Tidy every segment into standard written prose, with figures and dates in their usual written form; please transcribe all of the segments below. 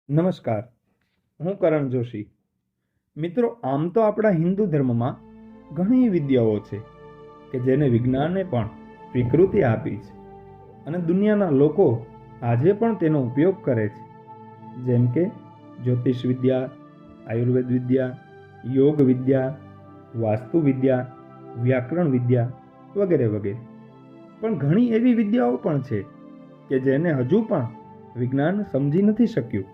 નમસ્કાર, હું કરણ જોશી. મિત્રો, આમ તો આપણા હિન્દુ ધર્મમાં ઘણી વિદ્યાઓ છે કે જેને વિજ્ઞાને પણ સ્વીકૃતિ આપી છે અને દુનિયાના લોકો આજે પણ તેનો ઉપયોગ કરે છે, જેમ કે જ્યોતિષ વિદ્યા, આયુર્વેદ વિદ્યા, યોગ વિદ્યા, વાસ્તુ વિદ્યા, વ્યાકરણ વિદ્યા વગેરે વગેરે. પણ ઘણી એવી વિદ્યાઓ પણ છે કે જેને હજુ પણ વિજ્ઞાન સમજી નથી શક્યું,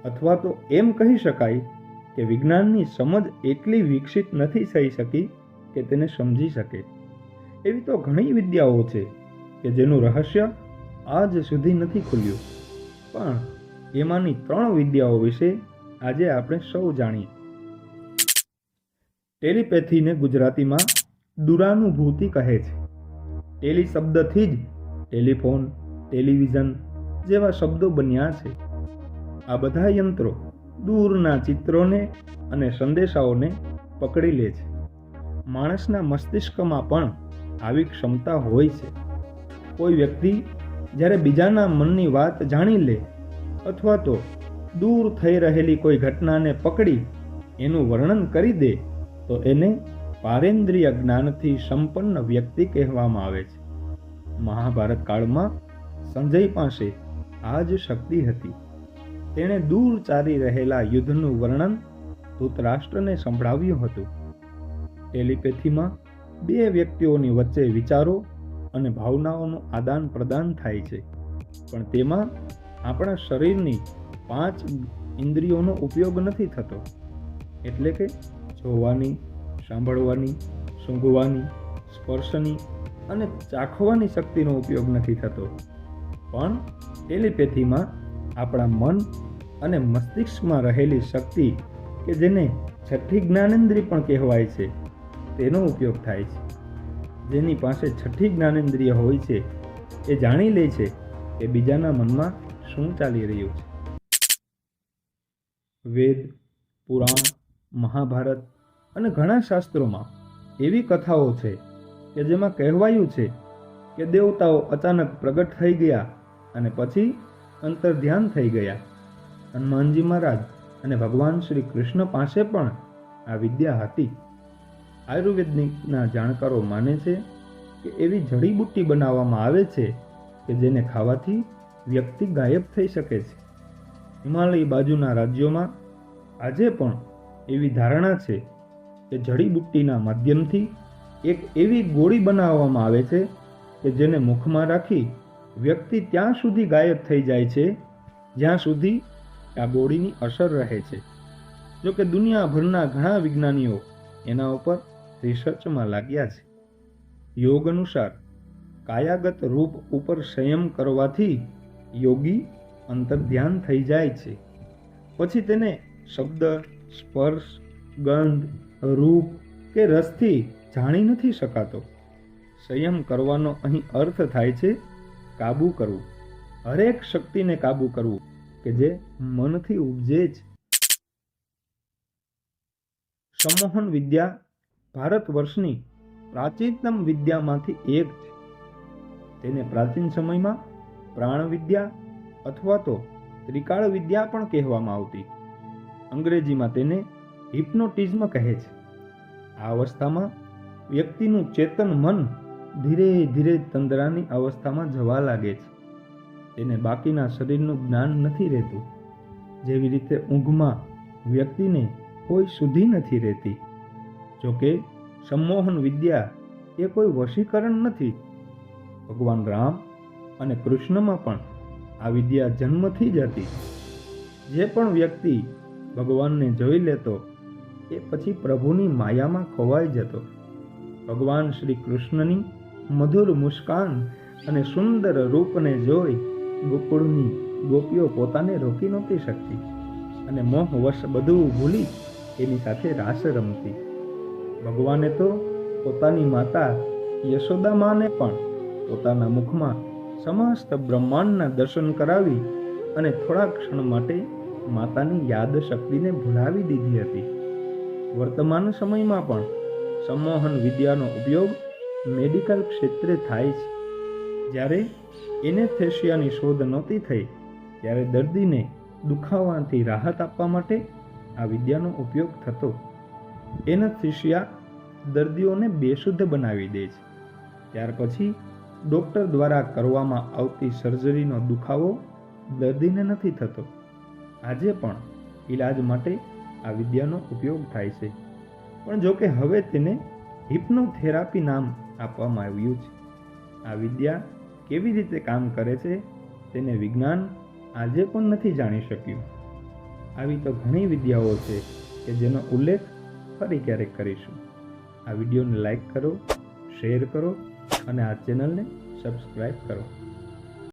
અથવા તો એમ કહી શકાય કે વિજ્ઞાનની સમજ એટલી વિકસિત નથી થઈ શકી કે તેને સમજી શકે. એવી તો ઘણી વિદ્યાઓ છે કે જેનું રહસ્ય આજ સુધી નથી ખુલ્યું, પણ એમાંની 3 વિદ્યાઓ વિશે આજે આપણે સૌ જાણીએ. ટેલિપેથીને ગુજરાતીમાં દૂરાનુભૂતિ કહે છે. ટેલી શબ્દથી જ ટેલિફોન, ટેલિવિઝન જેવા શબ્દો બન્યા છે. આ બધા યંત્રો દૂરના ચિત્રોને અને સંદેશાઓને પકડી લે છે. માણસના મસ્તિષ્કમાં પણ આવી ક્ષમતા હોય છે. કોઈ વ્યક્તિ જ્યારે બીજાના મનની વાત જાણી લે અથવા તો દૂર થઈ રહેલી કોઈ ઘટનાને પકડી એનું વર્ણન કરી દે તો એને પારેન્દ્રિય જ્ઞાનથી સંપન્ન વ્યક્તિ કહેવામાં આવે છે. મહાભારત કાળમાં સંજય પાસે આ જ શક્તિ હતી. તેણે દૂર ચાલી રહેલા યુદ્ધનું વર્ણન ધૃતરાષ્ટ્રને સંભળાવ્યું હતું. ટેલિપેથીમાં 2 વ્યક્તિઓની વચ્ચે વિચારો અને ભાવનાઓનું આદાન પ્રદાન થાય છે, પણ તેમાં આપણા શરીરની 5 ઇન્દ્રિયોનો ઉપયોગ નથી થતો. એટલે કે જોવાની, સાંભળવાની, સૂંઘવાની, સ્પર્શની અને ચાખવાની શક્તિનો ઉપયોગ નથી થતો. પણ ટેલિપેથીમાં આપણા મન અને મસ્તિષ્કમાં રહેલી શક્તિ કે જેને છઠ્ઠી જ્ઞાનેન્દ્રિય પણ કહેવાય છે, તેનો ઉપયોગ થાય છે. જેની પાસે છઠ્ઠી જ્ઞાનેન્દ્રિય હોય છે એ જાણી લે છે કે બીજાના મનમાં શું ચાલી રહ્યું છે. વેદ, પુરાણ, મહાભારત અને ઘણા શાસ્ત્રોમાં એવી કથાઓ છે કે જેમાં કહેવાયું છે કે દેવતાઓ અચાનક પ્રગટ થઈ ગયા અને પછી અંતર્ધ્યાન થઈ ગયા. હનુમાનજી મહારાજ અને ભગવાન શ્રી કૃષ્ણ પાસે પણ આ વિદ્યા હતી. આયુર્વેદના જાણકારો માને છે કે એવી જડીબુટ્ટી બનાવવામાં આવે છે કે જેને ખાવાથી વ્યક્તિ ગાયબ થઈ શકે છે. હિમાલય બાજુના રાજ્યોમાં આજે પણ એવી ધારણા છે કે જડીબુટ્ટીના માધ્યમથી એક એવી ગોળી બનાવવામાં આવે છે કે જેને મુખમાં રાખી વ્યક્તિ ત્યાં સુધી ગાયબ થઈ જાય છે જ્યાં સુધી આ ગોળીની અસર રહે છે. જો કે દુનિયાભરના ઘણા વિજ્ઞાનીઓ એના ઉપર રિસર્ચમાં લાગ્યા છે. યોગ અનુસાર કાયાગત રૂપ ઉપર સંયમ કરવાથી યોગી અંતર્ધ્યાન થઈ જાય છે. પછી તેને શબ્દ, સ્પર્શ, ગંધ, રૂપ કે રસથી જાણી નથી શકાતો. સંયમ કરવાનો અહીં અર્થ થાય છે કાબૂ કરવું, હરેક શક્તિને કાબૂ કરવું કે જે મનથી ઉપજે છે. સંમોહન વિદ્યા ભારત વર્ષની પ્રાચીનતમ વિદ્યામાંથી એક છે. તેને પ્રાચીન સમયમાં પ્રાણ વિદ્યા અથવા તો ત્રિકાળ વિદ્યા પણ કહેવામાં આવતી. અંગ્રેજીમાં તેને હિપ્નોટિઝમ કહે છે. આ અવસ્થામાં વ્યક્તિનું ચેતન મન ધીરે ધીરે તંદ્રાની અવસ્થામાં જવા લાગે છે. તેને બાકીના શરીરનું જ્ઞાન નથી રહેતું. જેવી રીતે ઊંઘમાં વ્યક્તિને કોઈ શુદ્ધિ નથી રહેતી. જોકે સંમોહન વિદ્યા એ કોઈ વશીકરણ નથી. ભગવાન રામ અને કૃષ્ણમાં પણ આ વિદ્યા જન્મથી જ હતી. જે પણ વ્યક્તિ ભગવાનને જોઈ લેતો એ પછી પ્રભુની માયામાં ખોવાઈ જતો. ભગવાન શ્રી કૃષ્ણની મધુર મુસ્કાન અને સુંદર રૂપને જોઈ ગોકુળની ગોપીઓ પોતાને રોકી નહોતી શકતી અને મોહવશ બધું ભૂલી એની સાથે રાસ રમતી. ભગવાને તો પોતાની માતા યશોદામાને પણ પોતાના મુખમાં સમસ્ત બ્રહ્માંડના દર્શન કરાવી અને થોડા ક્ષણ માટે માતાની યાદ શક્તિને ભૂલાવી દીધી હતી. વર્તમાન સમયમાં પણ સંમોહન વિદ્યાનો ઉપયોગ મેડિકલ ક્ષેત્રે થાય છે. જ્યારે એનેસ્થેશિયાની શોધ નહોતી થઈ ત્યારે દર્દીને દુખાવાથી રાહત આપવા માટે આ વિદ્યાનો ઉપયોગ થતો. એનેસ્થેસિયા દર્દીઓને બેશુદ્ધ બનાવી દે છે. ત્યાર પછી ડૉક્ટર દ્વારા કરવામાં આવતી સર્જરીનો દુખાવો દર્દીને નથી થતો. આજે પણ ઈલાજ માટે આ વિદ્યાનો ઉપયોગ થાય છે, પણ જો કે હવે તેને હિપ્નોથેરાપી નામ આપવામાં આવ્યું છે. આ વિદ્યા કેવી રીતે કામ કરે છે તેને વિજ્ઞાન આજે પણ નથી જાણી શક્યું. આવી તો ઘણી વિદ્યાઓ છે કે જેનો ઉલ્લેખ ફરી ક્યારેક કરીશું. આ વિડીયોને લાઈક કરો, શેર કરો અને આ ચેનલને સબસ્ક્રાઈબ કરો.